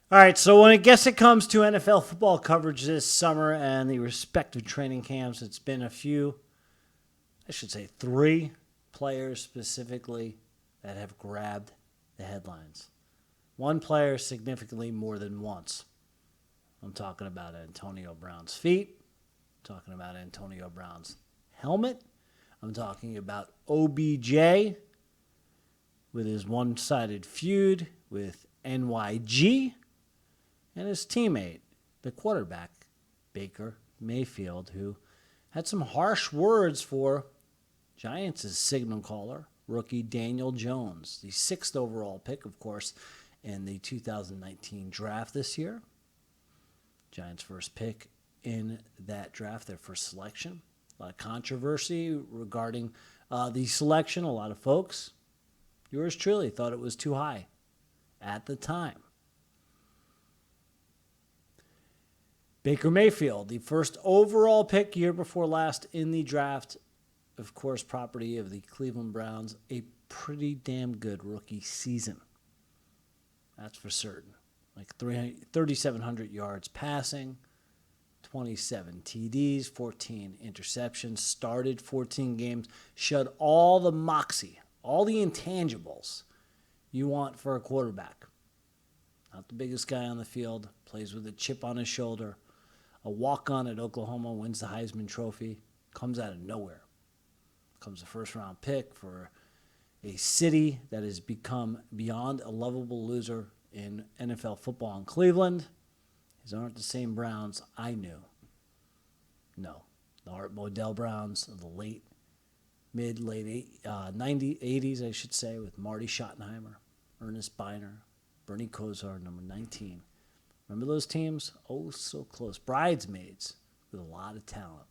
All right, so when it comes to NFL football coverage this summer and the respective training camps, it's been a few, I should say three players specifically that have grabbed the headlines. One player significantly more than once. I'm talking about Antonio Brown's feet. I'm talking about Antonio Brown's helmet. I'm talking about OBJ with his one-sided feud with NYG and his teammate, the quarterback, Baker Mayfield, who had some harsh words for Giants' signal caller, rookie Daniel Jones, the sixth overall pick, of course, in the 2019 draft this year. Giants' first pick in that draft, their first selection. A lot of controversy regarding the selection. A lot of folks, yours truly, thought it was too high at the time. Baker Mayfield, the first overall pick year before last in the draft, of course, property of the Cleveland Browns, a pretty damn good rookie season. That's for certain. Like 3,700 yards passing, 27 TDs, 14 interceptions, started 14 games, showed all the moxie, all the intangibles you want for a quarterback. Not the biggest guy on the field, plays with a chip on his shoulder. A walk-on at Oklahoma, wins the Heisman Trophy, comes out of nowhere. Becomes a first-round pick for a city that has become beyond a lovable loser in NFL football in Cleveland. These aren't the same Browns I knew. No. The Art Modell Browns of the late 80s, I should say, with Marty Schottenheimer, Ernest Biner, Bernie Kosar, number 19. Remember those teams? Oh, so close. Bridesmaids with a lot of talent.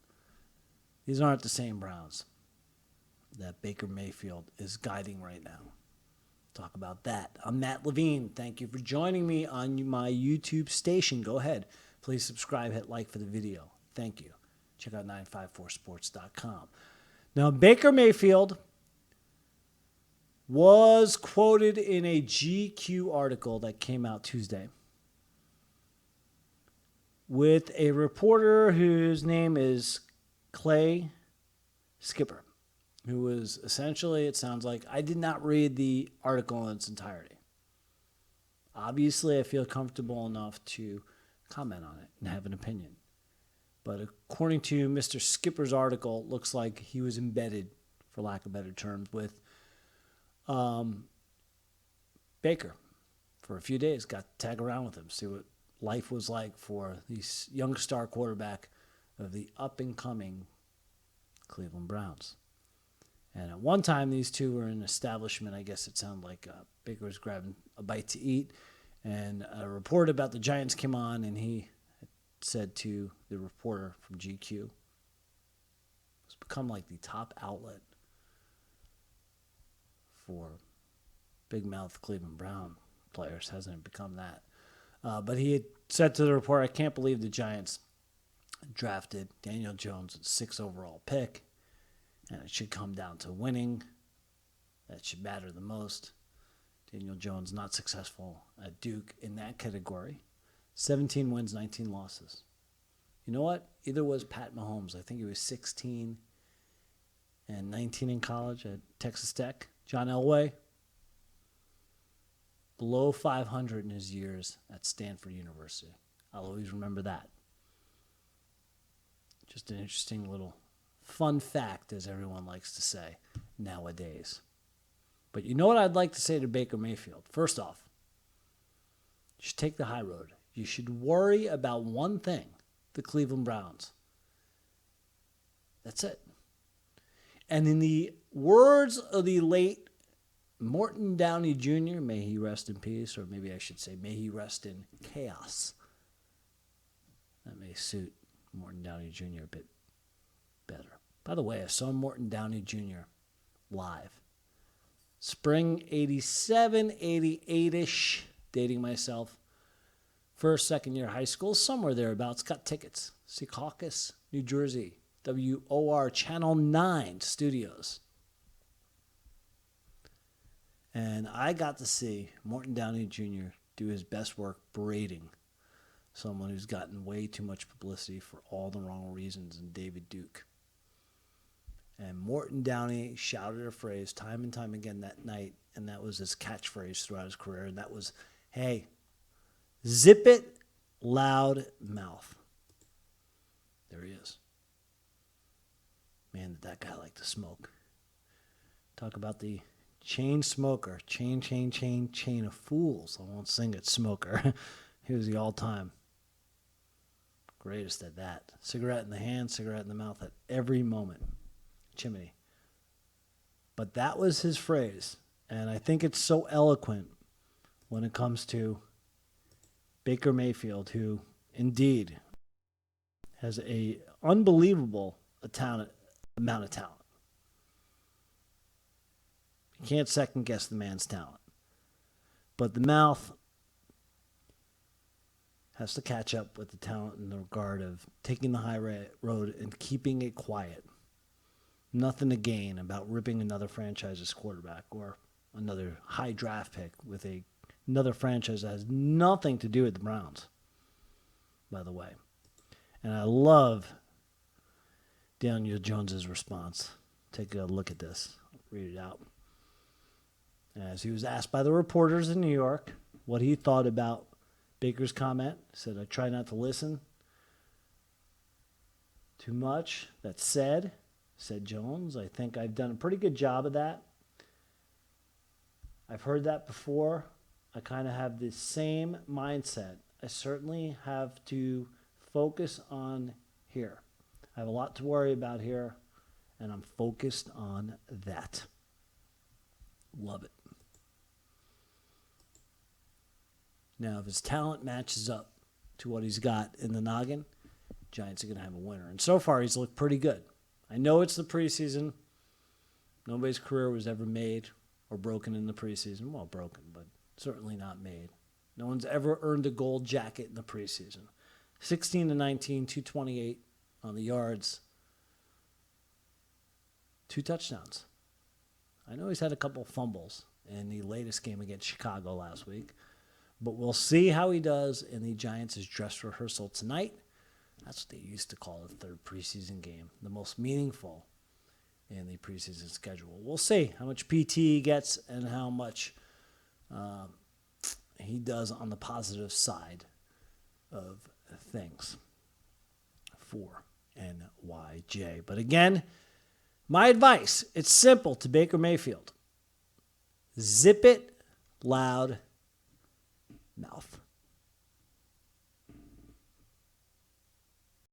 These aren't the same Browns that Baker Mayfield is guiding right now. Talk about that. I'm Matt Levine. Thank you for joining me on my YouTube station. Go ahead. Please subscribe, hit like for the video. Thank you. Check out 954sports.com. Now, Baker Mayfield was quoted in a GQ article that came out Tuesday with a reporter whose name is Clay Skipper, who was essentially, it sounds like, I did not read the article in its entirety. Obviously, I feel comfortable enough to comment on it and have an opinion. But according to Mr. Skipper's article, it looks like he was embedded, for lack of better terms, with Baker for a few days. Got to tag around with him, see what life was like for the young star quarterback of the up-and-coming Cleveland Browns. And at one time, these two were in establishment. I guess it sounded like Baker was grabbing a bite to eat. And a report about the Giants came on, and he said to the reporter from GQ, it's become like the top outlet for big mouth Cleveland Brown players. Hasn't it become that? But he had said to the reporter, I can't believe the Giants drafted Daniel Jones, 6th overall pick, and it should come down to winning. That should matter the most. Daniel Jones not successful at Duke in that category. 17 wins, 19 losses. You know what? Either was Pat Mahomes. I think he was 16 and 19 in college at Texas Tech. John Elway, below 500 in his years at Stanford University. I'll always remember that. Just an interesting little fun fact, as everyone likes to say nowadays. But you know what I'd like to say to Baker Mayfield? First off, you should take the high road. You should worry about one thing, the Cleveland Browns. That's it. And in the words of the late Morton Downey Jr., may he rest in peace, or maybe I should say, may he rest in chaos. That may suit Morton Downey Jr. a bit better. By the way, I saw Morton Downey Jr. live. Spring 87, 88-ish, dating myself. First, second year high school, somewhere thereabouts. Got tickets. Secaucus, New Jersey. WOR Channel 9 Studios. And I got to see Morton Downey Jr. do his best work berating someone who's gotten way too much publicity for all the wrong reasons in David Duke. And Morton Downey shouted a phrase time and time again that night, and that was his catchphrase throughout his career, and that was, hey, zip it, loud mouth. There he is. Man, did that guy like to smoke. Talk about the chain smoker. Chain of fools. I won't sing it, smoker. He was the all-time greatest at that. Cigarette in the hand, cigarette in the mouth at every moment. Chimney. But that was his phrase. And I think it's so eloquent when it comes to Baker Mayfield, who indeed has a unbelievable amount of talent. You can't second guess the man's talent. But the mouth has to catch up with the talent in the regard of taking the high road and keeping it quiet. Nothing to gain about ripping another franchise's quarterback or another high draft pick with another franchise that has nothing to do with the Browns, by the way. And I love Daniel Jones's response. Take a look at this. I'll read it out. As he was asked by the reporters in New York what he thought about Baker's comment, he said, I try not to listen too much. That said Jones, I think I've done a pretty good job of that. I've heard that before. I kind of have the same mindset. I certainly have to focus on here. I have a lot to worry about here, and I'm focused on that. Love it. Now, if his talent matches up to what he's got in the noggin, Giants are going to have a winner. And so far, he's looked pretty good. I know it's the preseason. Nobody's career was ever made or broken in the preseason. Well, broken, but certainly not made. No one's ever earned a gold jacket in the preseason. 16-19, 228 on the yards. 2 touchdowns. I know he's had a couple fumbles in the latest game against Chicago last week, but we'll see how he does in the Giants' dress rehearsal tonight. That's what they used to call the third preseason game, the most meaningful in the preseason schedule. We'll see how much PT he gets and how much he does on the positive side of things for NYJ. But again, my advice, it's simple to Baker Mayfield. Zip it, loud mouth.